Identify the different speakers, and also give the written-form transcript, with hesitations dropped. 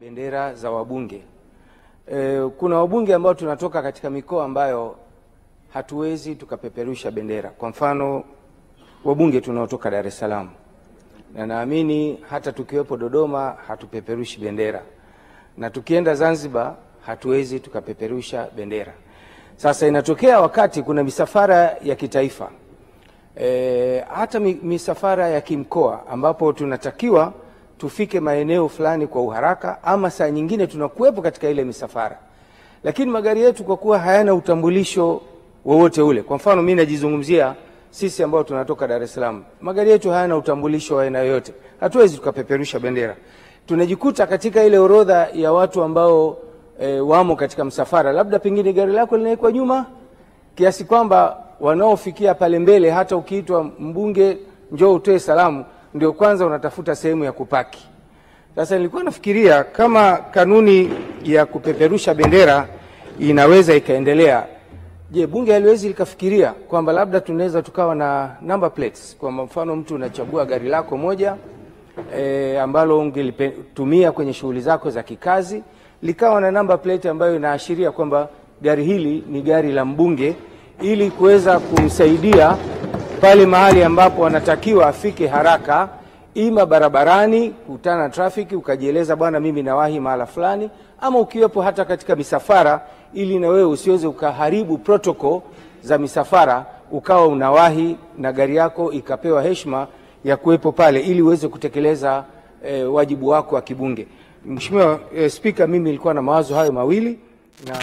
Speaker 1: Bendera za wabunge. Kuna wabunge ambao tunatoka katika mikoa ambayo hatuwezi tukapeperusha bendera. Kwa mfano wabunge tunaotoka Dar es Salaam, na naamini hata tukiwepo Dodoma hatupeperushi bendera, na tukienda Zanzibar hatuwezi tukapeperusha bendera. Sasa inatokea wakati kuna misafara ya kitaifa, hata misafara ya kimkoa ambapo tunatakiwa tufike maeneo fulani kwa uharaka, ama saa nyingine tunakuwepo katika ile misafara, lakini magari yetu kwa kuwa hayana utambulisho wowote ule. Kwa mfano mimi najizungumzia sisi ambao tunatoka Dar es Salaam, magari yetu hayana utambulisho wa aina yoyote, hatuwezi tukapeperusha bendera. Tunajikuta katika ile orodha ya watu ambao wamo katika msafara, labda pengine gari lako linawekwa nyuma, kiasi kwamba wanaofikia pale mbele, hata ukiitwa mbunge njoo utoe salamu, ndio kwanza unatafuta sehemu ya kupaki. Sasa nilikuwa nafikiria kama kanuni ya kupeperusha bendera inaweza ikaendelea, je, bunge haliwezi likafikiria kwamba labda tunaweza tukawa na number plates? Kwa mfano mtu unachagua gari lako moja ambalo ungelitumia kwenye shughuli zako za kikazi, likawa na number plate ambayo inaashiria kwamba gari hili ni gari la mbunge, ili kuweza kumsaidia pale mahali ambapo anatakiwa afike haraka, ima barabarani kutana na trafiki ukajieleza bwana mimi nawahi mahala fulani, ama ukiwepo hata katika misafara, ili na wewe usiweze ukaharibu protocol za misafara, ukawa unawahi na gari yako ikapewa heshima ya kuwepo pale, ili uweze kutekeleza wajibu wako wa kibunge. Mheshimiwa Spika, mimi nilikuwa na mawazo hayo mawili na